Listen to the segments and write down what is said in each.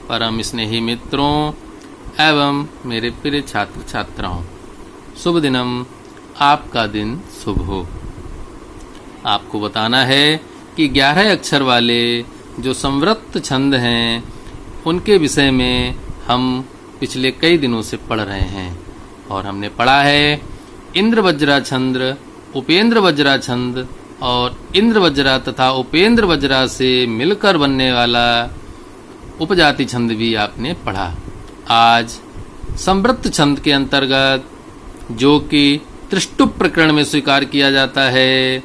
परम स्नेही मित्रों एवं मेरे प्रिय छात्र छात्राओं, शुभ दिनम। आपका दिन शुभ हो। आपको बताना है कि 11 अक्षर वाले जो संवृत्त छंद हैं उनके विषय में हम पिछले कई दिनों से पढ़ रहे हैं और हमने पढ़ा है इंद्र वज्रा छंद, उपेंद्र वज्रा छंद और इंद्र वज्रा तथा उपेंद्र वज्रा से मिलकर बनने वाला उपजाति छंद भी आपने पढ़ा। आज संवृत्त छंद के अंतर्गत जो कि त्रिष्टुप प्रकरण में स्वीकार किया जाता है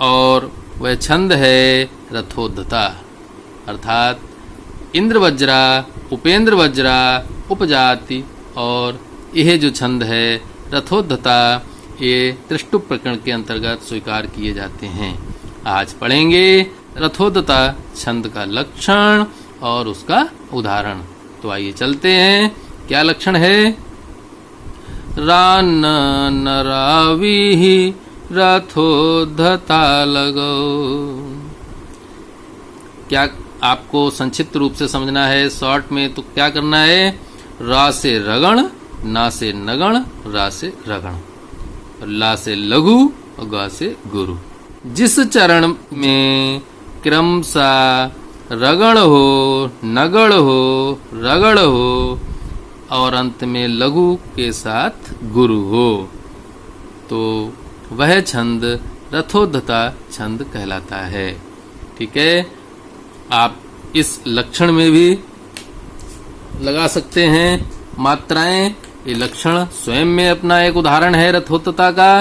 और वह छंद है रथोद्धता, अर्थात इंद्र वज्रा, उपेंद्र वज्रा, उपजाति और यह जो छंद है रथोद्धता, ये त्रिष्टुप प्रकरण के अंतर्गत स्वीकार किए जाते हैं। आज पढ़ेंगे रथोद्धता छंद का लक्षण और उसका उदाहरण। तो आइए चलते हैं। क्या लक्षण है? रान नरावी रथोद्धता लगो। क्या आपको संक्षिप्त रूप से समझना है? शॉर्ट में तो क्या करना है? रा से रगण, ना से नगण, रा से रगण, ला से लघु और गा से गुरु। जिस चरण में क्रमशः रगण हो, नगण हो, रगड़ हो और अंत में लघु के साथ गुरु हो तो वह छंद रथोद्धता छंद कहलाता है। ठीक है, आप इस लक्षण में भी लगा सकते हैं मात्राएं। ये लक्षण स्वयं में अपना एक उदाहरण है रथोद्धता का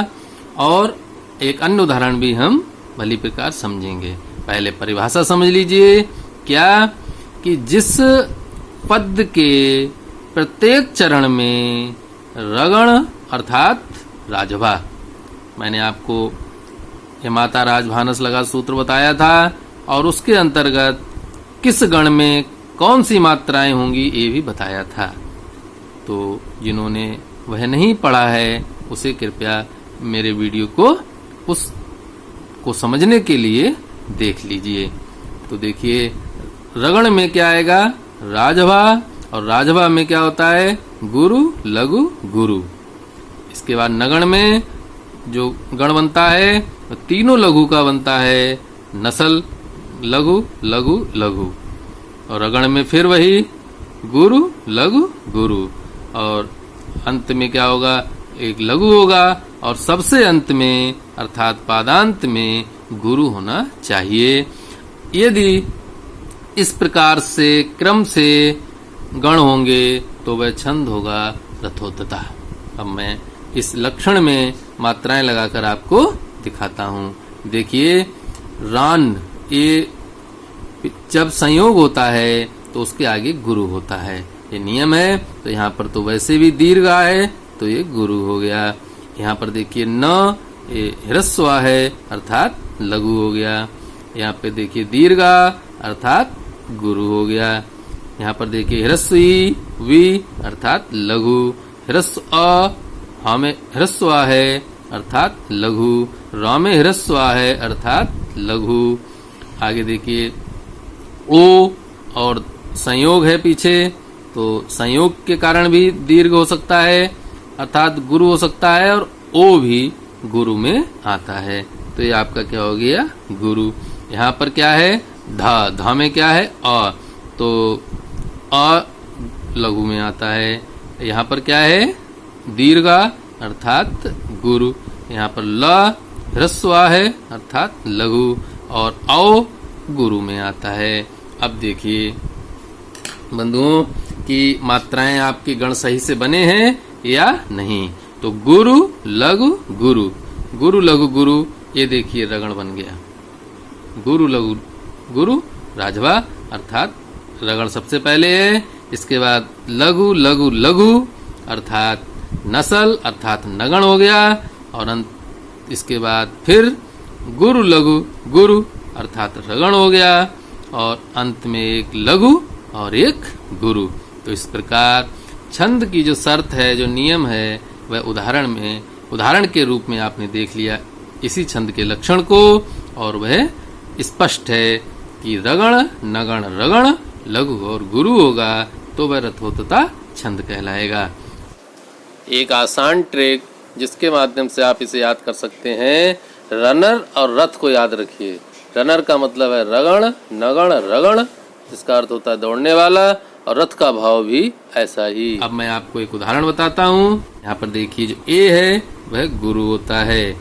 और एक अन्य उदाहरण भी हम भली प्रकार समझेंगे। पहले परिभाषा समझ लीजिए। क्या कि जिस पद के प्रत्येक चरण में रगण अर्थात राजभा, मैंने आपको ये माता राजभानस लगा सूत्र बताया था और उसके अंतर्गत किस गण में कौन सी मात्राएं होंगी ये भी बताया था। तो जिन्होंने वह नहीं पढ़ा है उसे कृपया मेरे वीडियो को उसको समझने के लिए देख लीजिए। तो देखिए, रगण में क्या आएगा? राजभा, और राजभा में क्या होता है? गुरु, लघु, गुरु। इसके बाद नगण में जो गण बनता है तो तीनों लघु का बनता है, नसल, लघु, लघु, लघु। और रगण में फिर वही गुरु, लघु, गुरु और अंत में क्या होगा? एक लघु होगा और सबसे अंत में अर्थात पादांत में गुरु होना चाहिए। यदि इस प्रकार से क्रम से गण होंगे तो वह छंद होगा रथोद्धता। अब मैं इस लक्षण में मात्राएं लगाकर आपको दिखाता हूँ। देखिए, रान, ये जब संयोग होता है तो उसके आगे गुरु होता है, ये नियम है। तो यहाँ पर तो वैसे भी दीर्घ है तो ये गुरु हो गया। यहाँ पर देखिए न, ये ह्रस्व है अर्थात लघु हो गया। यहाँ पे देखिए दीर्घा अर्थात गुरु हो गया। यहाँ पर देखिए ह्रस्वी वी अर्थात लघु, ह्रस्व अ, हा में ह्रस्व है अर्थात लघु, रा में ह्रस्व है अर्थात लघु। आगे देखिए ओ और संयोग है पीछे, तो संयोग के कारण भी दीर्घ हो सकता है अर्थात गुरु हो सकता है और ओ भी गुरु में आता है। तो ये आपका क्या हो गया? गुरु। यहाँ पर क्या है? धा, धा में क्या है? अ, तो अ लघु में आता है। यहाँ पर क्या है? दीर्घा अर्थात गुरु। यहाँ पर ल ह्रस्व है अर्थात लघु और औ गुरु में आता है। अब देखिए बंधुओं की मात्राएं आपके गण सही से बने हैं या नहीं। तो गुरु, लघु, गुरु, गुरु, लघु, गुरु, ये देखिए रगण बन गया। गुरु, लघु, गुरु, राजभा अर्थात रगण सबसे पहले है। इसके बाद लघु, लघु, लघु अर्थात नसल अर्थात नगण हो गया और अंत इसके बाद फिर गुरु, लघु, गुरु अर्थात रगण हो गया और अंत में एक लघु और एक गुरु। तो इस प्रकार छंद की जो शर्त है, जो नियम है, वह उदाहरण के रूप में आपने देख लिया इसी छंद के लक्षण को और वह स्पष्ट है कि रगण, नगण, रगण, लघु और गुरु होगा तो वह रथो तथा छंद कहलाएगा। एक आसान ट्रिक जिसके माध्यम से आप इसे याद कर सकते हैं, रनर और रथ को याद रखिए। रनर का मतलब है रगण, नगण, रगण, जिसका अर्थ होता है दौड़ने वाला, और रथ का भाव भी ऐसा ही। अब मैं आपको एक उदाहरण बताता हूँ। यहाँ पर देखिए, जो ए है वह गुरु होता है,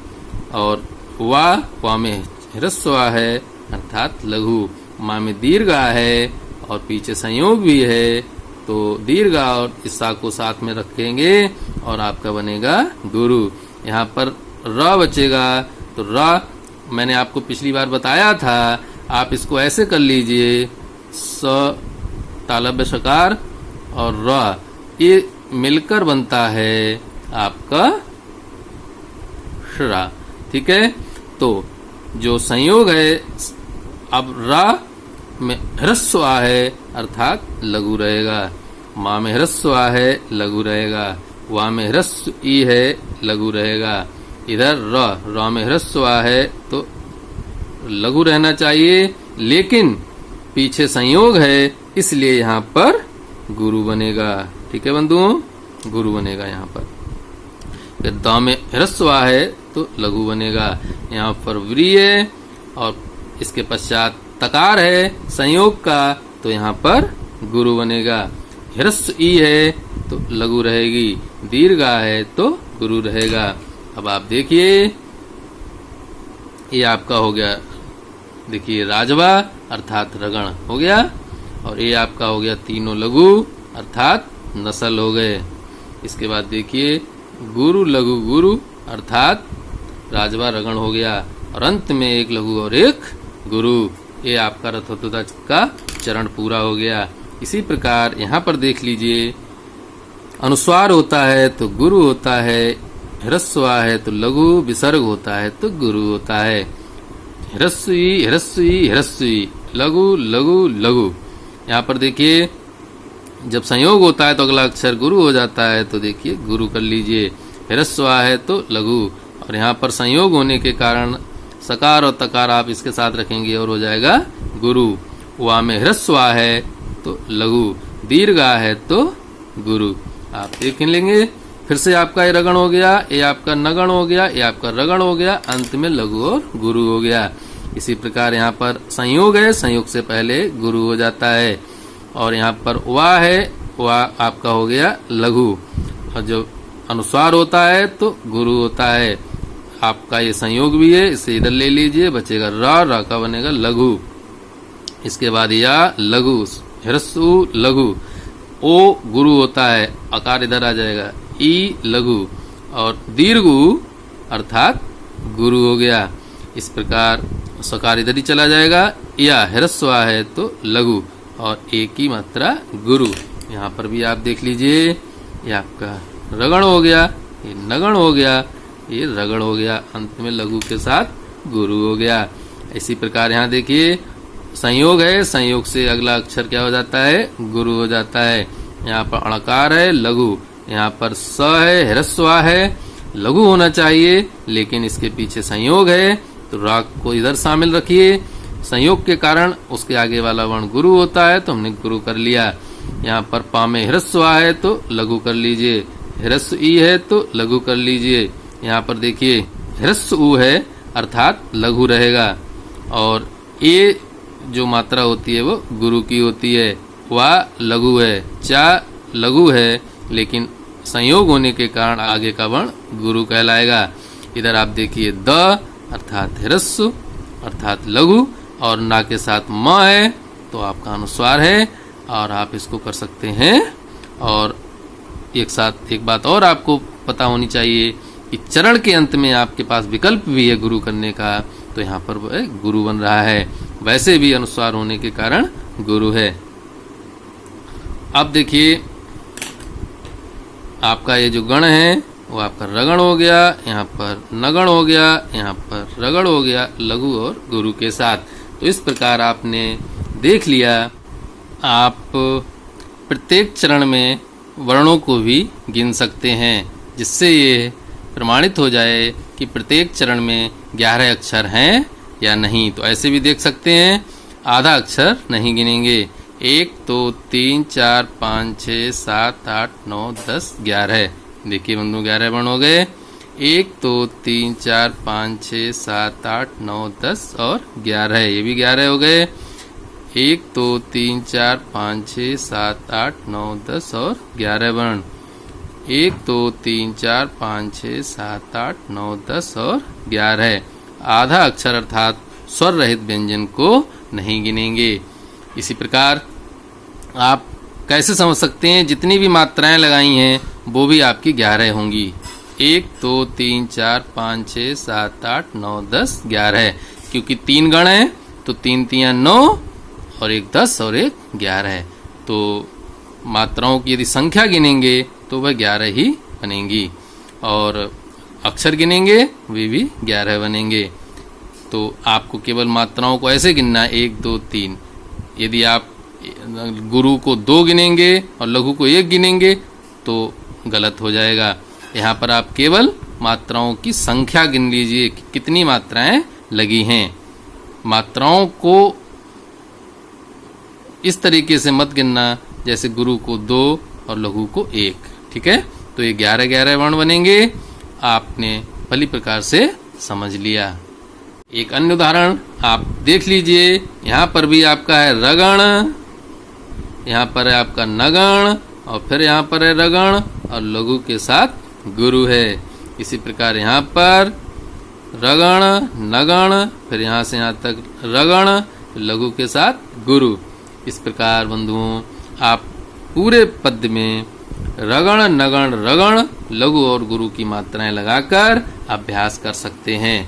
और वा में ह्रस्व आ है अर्थात लघु, मा में दीर्घ आ है और पीछे संयोग भी है, तो दीर्घ और इस सा को साथ में रखेंगे और आपका बनेगा गुरु। यहाँ पर र बचेगा, तो र मैंने आपको पिछली बार बताया था, आप इसको ऐसे कर लीजिए, स तालव्य सकार और र, ये मिलकर बनता है आपका श्रा। ठीक है, तो जो संयोग है, अब रा में ह्रस्व आ है अर्थात लघु रहेगा, मा में ह्रस्व आ है लघु रहेगा, वा में ह्रस्व ई है लघु रहेगा। इधर र में ह्रस्व आ है तो लघु रहना चाहिए, लेकिन पीछे संयोग है इसलिए यहाँ पर गुरु बनेगा। ठीक है बंधुओं, गुरु बनेगा यहाँ पर। फिर द में ह्रस्व आ है तो लघु बनेगा। यहाँ पर व्री है और इसके पश्चात तकार है संयोग का, तो यहाँ पर गुरु बनेगा। ह्रस्व ई है तो लघु रहेगी, दीर्घा है तो गुरु रहेगा। अब आप देखिए, ये आपका हो गया, देखिए राजवा अर्थात रगण हो गया, और ये आपका हो गया तीनों लघु अर्थात नसल हो गए। इसके बाद देखिए गुरु लघु गुरु अर्थात राजवा रगण हो गया, और अंत में एक लघु और एक गुरु। ये आपका रथोत्तता का चरण पूरा हो गया। इसी प्रकार यहाँ पर देख लीजिए, अनुस्वार होता है तो गुरु होता है, ह्रस्व है तो लघु, विसर्ग होता है तो गुरु होता है। ह्रस्वी ह्रस्वी ह्रस्वी, लघु लघु लघु। यहाँ पर देखिए, जब संयोग होता है तो अगला अक्षर गुरु हो जाता है, तो देखिए गुरु कर लीजिए। ह्रस्व है तो लघु, और यहाँ पर संयोग होने के कारण सकार और तकार आप इसके साथ रखेंगे और हो जाएगा गुरु। वा में ह्रस्व है तो लघु, दीर्घ है तो गुरु। आप देख लेंगे, फिर से आपका ये रगण हो गया, ये आपका नगण हो गया, ये आपका रगण हो गया, अंत में लघु और गुरु हो गया। इसी प्रकार यहाँ पर संयोग है, संयोग से पहले गुरु हो जाता है, और यहाँ पर वा है, वा आपका हो गया लघु, और जो अनुस्वार होता है तो गुरु होता है। आपका ये संयोग भी है, इसे इधर ले लीजिए, बचेगा रा का बनेगा लघु। इसके बाद या लघु, ह्रस्व लघु, ओ गुरु होता है, आकार इधर आ जाएगा, ई लघु, और दीर्घु अर्थात गुरु हो गया। इस प्रकार सकार इधर ही चला जाएगा, या ह्रस्व है तो लघु, और एक ही मात्रा गुरु। यहाँ पर भी आप देख लीजिए, ये आपका रगण हो गया, ये नगण हो गया, ये रगण हो गया, अंत में लघु के साथ गुरु हो गया। इसी प्रकार यहाँ देखिए, संयोग है, संयोग से अगला अक्षर क्या हो जाता है, गुरु हो जाता है। यहाँ पर अणकार है लघु, यहाँ पर स है, ह्रस्व है, लघु होना चाहिए, लेकिन इसके पीछे संयोग है तो राग को इधर शामिल रखिए। संयोग के कारण उसके आगे वाला वर्ण गुरु होता है, तो हमने गुरु कर लिया। यहाँ पर पा में ह्रस्व है तो लघु कर लीजिए, ह्रस्व ई है तो लघु कर लीजिए। यहाँ पर देखिए ह्रस्व उ है अर्थात लघु रहेगा, और ए जो मात्रा होती है वो गुरु की होती है। वा लघु है, चा लघु है, लेकिन संयोग होने के कारण आगे का वर्ण गुरु कहलाएगा। इधर आप देखिए द अर्थात ह्रस्व अर्थात लघु, और ना के साथ म है तो आपका अनुस्वार है, और आप इसको कर सकते हैं। और एक साथ एक बात और आपको पता होनी चाहिए कि चरण के अंत में आपके पास विकल्प भी है गुरु करने का, तो यहाँ पर वह गुरु बन रहा है, वैसे भी अनुस्वार होने के कारण गुरु है। अब देखिए, आपका ये जो गण है वो आपका रगण हो गया, यहाँ पर नगण हो गया, यहाँ पर रगड़ हो गया, लघु और गुरु के साथ। तो इस प्रकार आपने देख लिया, आप प्रत्येक चरण में वर्णों को भी गिन सकते हैं, जिससे ये प्रमाणित हो जाए कि प्रत्येक चरण में 11 अक्षर हैं या नहीं। तो ऐसे भी देख सकते हैं, आधा अक्षर नहीं गिनेंगे, 1 2 3 4 5 6 7 8 9 10 11। देखिए बंधु 11 वर्ण हो गए। 1 2 3 4 5 6 7 8 9 10 और 11। ये भी 11 हो गए। 1 2 3 4 5 6 7 8 9 10 और 11 वर्ण। 1 2 3 4 5 6 7 8 9 10 और 11। आधा अक्षर अर्थात स्वर रहित व्यंजन को नहीं गिनेंगे। इसी प्रकार आप कैसे समझ सकते हैं, जितनी भी मात्राएं लगाई हैं वो भी आपकी 11 होंगी। 1 2 3 4 5 6 7 8 9 10 11। क्योंकि 3 गण हैं तो 3 3 9 और 1 10 और 1 11। तो मात्राओं की यदि संख्या गिनेंगे तो वह 11 ही बनेंगी, और अक्षर गिनेंगे वे भी 11 बनेंगे। तो आपको केवल मात्राओं को ऐसे गिनना है 1 2 3। यदि आप गुरु को 2 गिनेंगे और लघु को 1 गिनेंगे तो गलत हो जाएगा। यहाँ पर आप केवल मात्राओं की संख्या गिन लीजिए कि कितनी मात्राएं लगी हैं। मात्राओं को इस तरीके से मत गिनना जैसे गुरु को 2 और लघु को 1। ठीक है, तो ये 11 वर्ण बनेंगे। आपने भली प्रकार से समझ लिया। एक अन्य उदाहरण आप देख लीजिए। यहाँ पर भी आपका है रगण, यहाँ पर है आपका नगण, और फिर यहाँ पर है रगण और लघु के साथ गुरु है। इसी प्रकार यहाँ पर रगण नगण, फिर यहाँ से यहाँ तक रगण, लघु के साथ गुरु। इस प्रकार बंधुओं आप पूरे पद्य में रगण नगण रगण लघु और गुरु की मात्राएं लगाकर अभ्यास कर सकते हैं।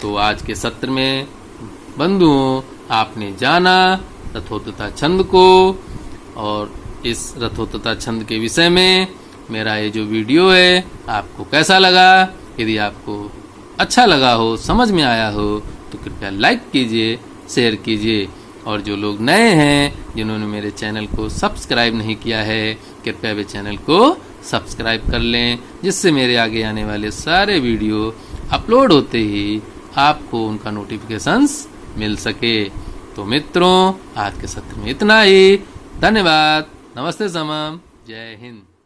तो आज के सत्र में बंधुओं आपने जाना रथोत्तता छंद को, और इस रथोत्तता छंद के विषय में मेरा ये जो वीडियो है आपको कैसा लगा। यदि आपको अच्छा लगा हो, समझ में आया हो, तो कृपया लाइक कीजिए, शेयर कीजिए। और जो लोग नए हैं, जिन्होंने मेरे चैनल को सब्सक्राइब नहीं किया है, कृपया वे चैनल को सब्सक्राइब कर लें, जिससे मेरे आगे आने वाले सारे वीडियो अपलोड होते ही आपको उनका नोटिफिकेशंस मिल सके। तो मित्रों आज के सत्र में इतना ही। धन्यवाद। नमस्ते समम। जय हिंद।